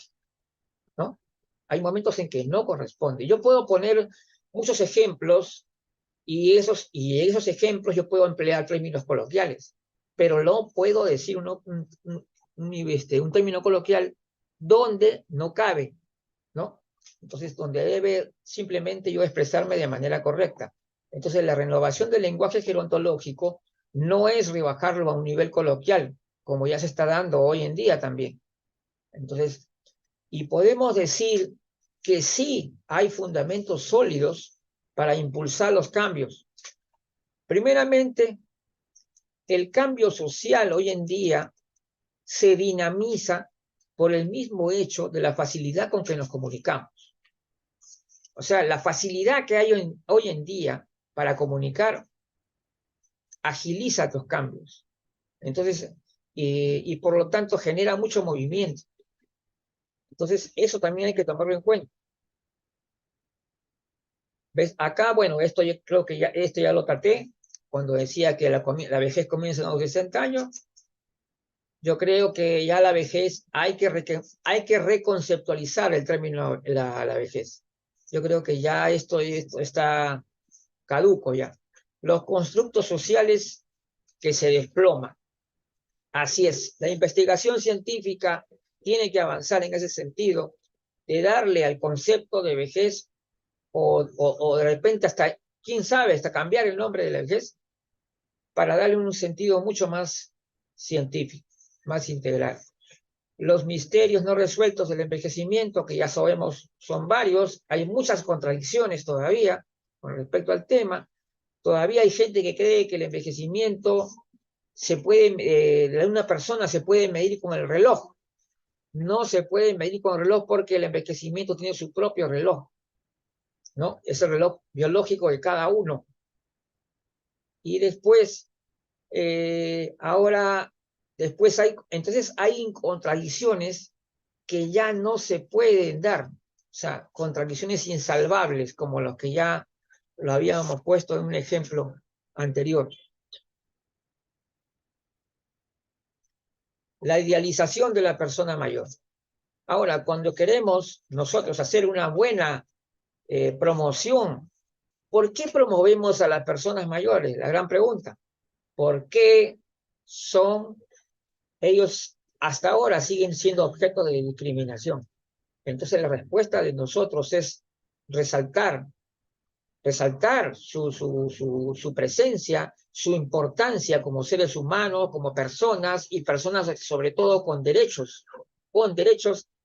¿no? Hay momentos en que no corresponde. Yo puedo poner muchos ejemplos y esos ejemplos yo puedo emplear términos coloquiales, pero no puedo decir un término coloquial donde no cabe, ¿no? Entonces, donde debe simplemente yo expresarme de manera correcta. Entonces, la renovación del lenguaje gerontológico no es rebajarlo a un nivel coloquial, como ya se está dando hoy en día también. Entonces, y podemos decir que sí hay fundamentos sólidos para impulsar los cambios. Primeramente, el cambio social hoy en día se dinamiza por el mismo hecho de la facilidad con que nos comunicamos. O sea, la facilidad que hay hoy en día para comunicar agiliza los cambios. Entonces, y por lo tanto genera mucho movimiento. Entonces, eso también hay que tomarlo en cuenta. ¿Ves? Acá, bueno, esto yo creo que esto ya lo traté cuando decía que la vejez comienza a los 60 años. Yo creo que ya la vejez hay que reconceptualizar el término la vejez. Yo creo que ya esto está caduco ya. Los constructos sociales que se desploman. Así es, la investigación científica tiene que avanzar en ese sentido, de darle al concepto de vejez o de repente hasta, quién sabe, hasta cambiar el nombre de la vejez para darle un sentido mucho más científico, más integral. Los misterios no resueltos del envejecimiento, que ya sabemos son varios, hay muchas contradicciones todavía con respecto al tema. Todavía hay gente que cree que el envejecimiento de una persona se puede medir con el reloj. No se puede medir con el reloj porque el envejecimiento tiene su propio reloj, ¿no? Es el reloj biológico de cada uno. Y después, entonces hay contradicciones que ya no se pueden dar, o sea, contradicciones insalvables, como los que ya lo habíamos puesto en un ejemplo anterior. La idealización de la persona mayor. Ahora, cuando queremos nosotros hacer una buena promoción, ¿por qué promovemos a las personas mayores? La gran pregunta. ¿Por qué ellos hasta ahora siguen siendo objeto de discriminación? Entonces la respuesta de nosotros es resaltar su presencia, su importancia como seres humanos, como personas, y personas sobre todo con derechos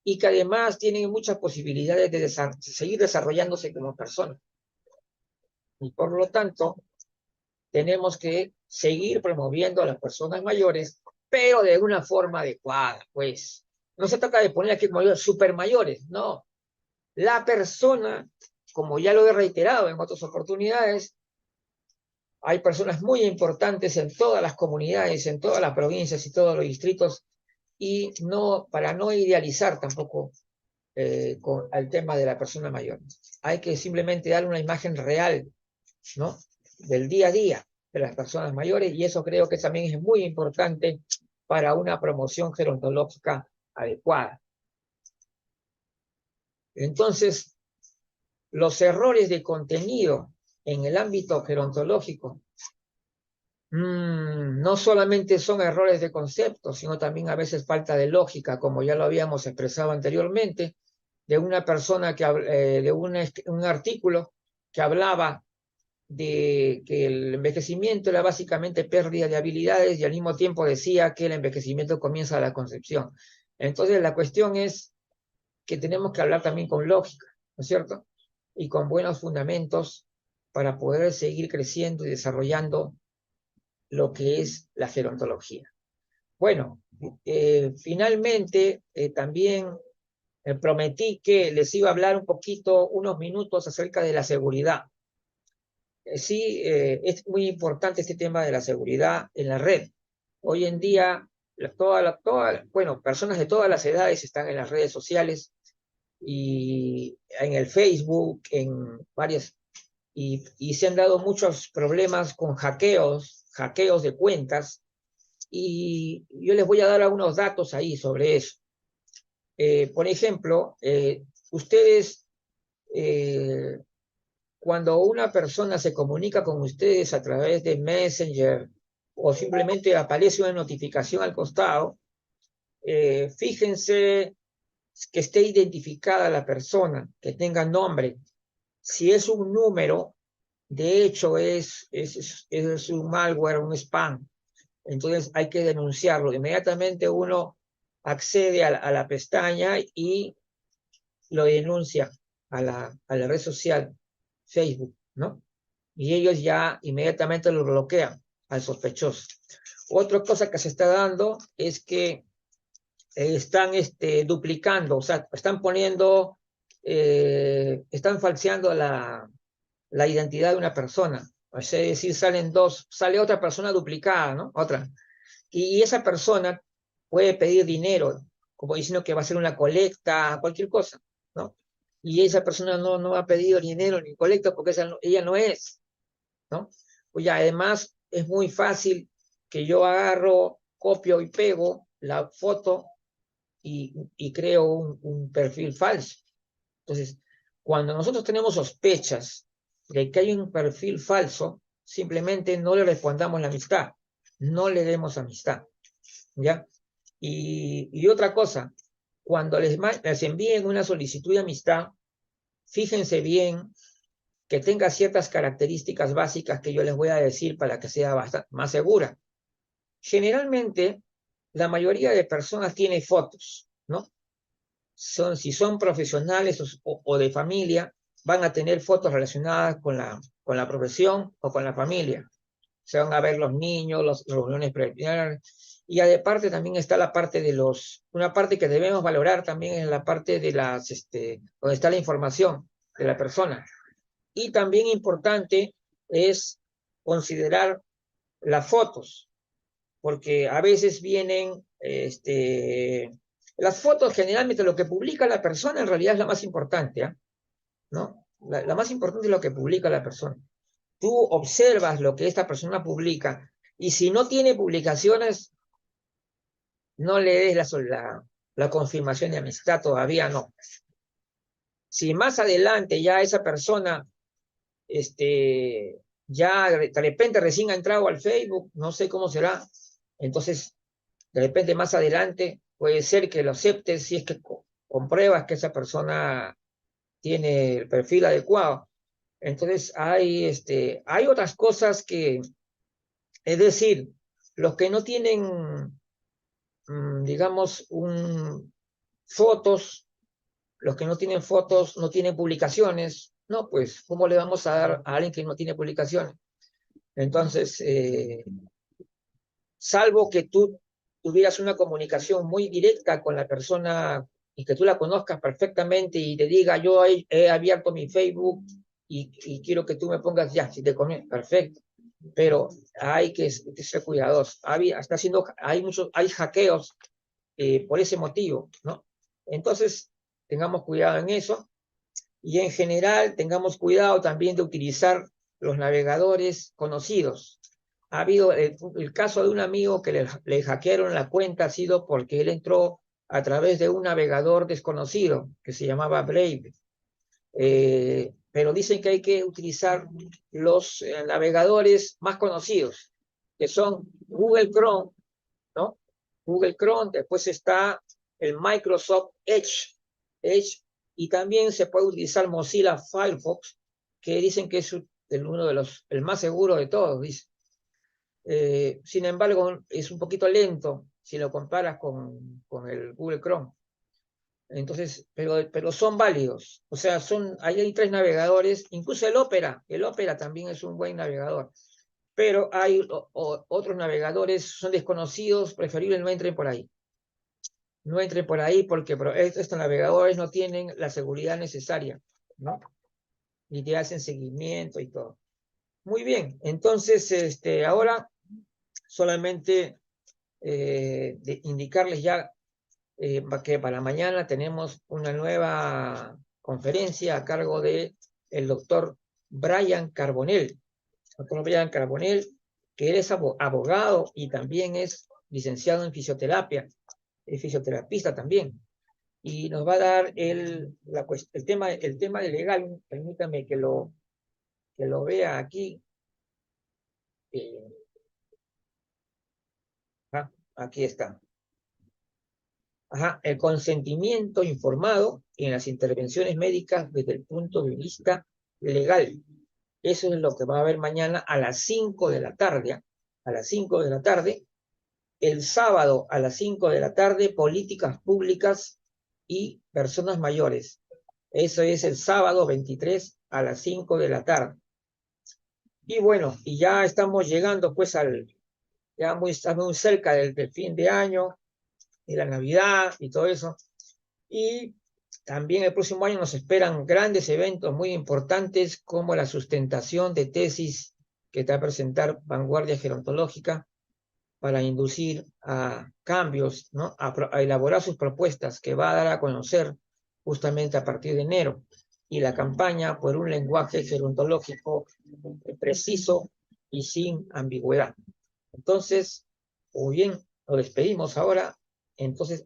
y que además tienen muchas posibilidades de seguir desarrollándose como personas. Y por lo tanto, tenemos que seguir promoviendo a las personas mayores, pero de una forma adecuada, pues. No se trata de poner aquí como super mayores, no. La persona, como ya lo he reiterado en otras oportunidades, hay personas muy importantes en todas las comunidades, en todas las provincias y todos los distritos, y para no idealizar tampoco al tema de la persona mayor. Hay que simplemente dar una imagen real, ¿no?, del día a día de las personas mayores, y eso creo que también es muy importante para una promoción gerontológica adecuada. Entonces, los errores de contenido en el ámbito gerontológico no solamente son errores de concepto, sino también a veces falta de lógica, como ya lo habíamos expresado anteriormente, de una persona de un artículo que hablaba de que el envejecimiento era básicamente pérdida de habilidades y al mismo tiempo decía que el envejecimiento comienza a la concepción. Entonces la cuestión es que tenemos que hablar también con lógica, ¿no es cierto? Y con buenos fundamentos para poder seguir creciendo y desarrollando lo que es la gerontología. Bueno, finalmente también prometí que les iba a hablar un poquito, unos minutos acerca de la seguridad. Sí, es muy importante este tema de la seguridad en la red. Hoy en día, personas de todas las edades están en las redes sociales y en el Facebook, en varias, y se han dado muchos problemas con hackeos de cuentas, y yo les voy a dar algunos datos ahí sobre eso. Por ejemplo, ustedes, cuando una persona se comunica con ustedes a través de Messenger o simplemente aparece una notificación al costado, fíjense que esté identificada la persona, que tenga nombre. Si es un número, de hecho es un malware, un spam. Entonces hay que denunciarlo. Inmediatamente uno accede a la pestaña y lo denuncia a la red social Facebook, ¿no? Y ellos ya inmediatamente lo bloquean al sospechoso. Otra cosa que se está dando es que están duplicando, o sea, están falseando la identidad de una persona. Es decir, sale otra persona duplicada, ¿no? Otra. Y esa persona puede pedir dinero, como diciendo que va a hacer una colecta, cualquier cosa, ¿no? Y esa persona no ha pedido dinero ni colecta porque ella no es, ¿no? Pues ya, además es muy fácil que yo agarro, copio y pego la foto y creo un perfil falso. Entonces, cuando nosotros tenemos sospechas de que hay un perfil falso, simplemente no le respondamos la amistad, no le demos amistad, ¿ya? Y otra cosa, cuando les envíen una solicitud de amistad, fíjense bien que tenga ciertas características básicas que yo les voy a decir para que sea más segura. Generalmente, la mayoría de personas tiene fotos, ¿no? Si son profesionales o de familia, van a tener fotos relacionadas con la profesión o con la familia. se van a ver los niños, las reuniones preliminares, y aparte también está la parte de una parte que debemos valorar también es la parte de donde está la información de la persona. Y también importante es considerar las fotos, porque a veces vienen, las fotos generalmente lo que publica la persona en realidad es la más importante, ¿eh? ¿No? La más importante es lo que publica la persona. Tú observas lo que esta persona publica y si no tiene publicaciones, no le des la confirmación de amistad, todavía no. Si más adelante ya esa persona, ya de repente recién ha entrado al Facebook, no sé cómo será, entonces de repente más adelante puede ser que lo aceptes si es que compruebas que esa persona tiene el perfil adecuado. Entonces hay otras cosas que, es decir, los que no tienen, digamos, fotos, los que no tienen fotos, no tienen publicaciones, no, pues, ¿cómo le vamos a dar a alguien que no tiene publicaciones? Entonces, salvo que tú tuvieras una comunicación muy directa con la persona y que tú la conozcas perfectamente y te diga, yo he abierto mi Facebook y quiero que tú me pongas, ya, si te conozco, perfecto, pero hay que ser cuidadosos. Hay hackeos por ese motivo, ¿no? Entonces, tengamos cuidado en eso y en general tengamos cuidado también de utilizar los navegadores conocidos. Ha habido el caso de un amigo que le hackearon la cuenta, ha sido porque él entró a través de un navegador desconocido que se llamaba Brave. Pero dicen que hay que utilizar los navegadores más conocidos, que son Google Chrome, ¿no? Google Chrome, después está el Microsoft Edge, y también se puede utilizar Mozilla Firefox, que dicen que es uno de el más seguro de todos, dice. Sin embargo, es un poquito lento si lo comparas con el Google Chrome. Entonces, pero son válidos. O sea, ahí hay 3 navegadores, incluso el Opera también es un buen navegador. Pero hay otros navegadores, son desconocidos, preferible no entren por ahí. No entren por ahí porque estos navegadores no tienen la seguridad necesaria, ¿no? Y te hacen seguimiento y todo. Muy bien, entonces, ahora solamente indicarles ya que para mañana tenemos una nueva conferencia a cargo de el doctor Brian Carbonell. Doctor Brian Carbonell, que él es abogado y también es licenciado en fisioterapia, es fisioterapista también. Y nos va a dar el tema de legal. Permítame que lo vea aquí. Aquí está. El consentimiento informado en las intervenciones médicas desde el punto de vista legal. Eso es lo que va a haber mañana a las 5 de la tarde. A las 5 de la tarde. El sábado a las 5 de la tarde, políticas públicas y personas mayores. Eso es el sábado 23 a las 5 de la tarde. Y bueno, y ya estamos llegando pues estamos muy cerca del fin de año, de la Navidad y todo eso. Y también el próximo año nos esperan grandes eventos muy importantes como la sustentación de tesis que está a presentar Vanguardia Gerontológica para inducir a cambios, ¿no? A elaborar sus propuestas que va a dar a conocer justamente a partir de enero. Y la campaña por un lenguaje gerontológico preciso y sin ambigüedad. Entonces, muy bien, nos despedimos ahora. Entonces,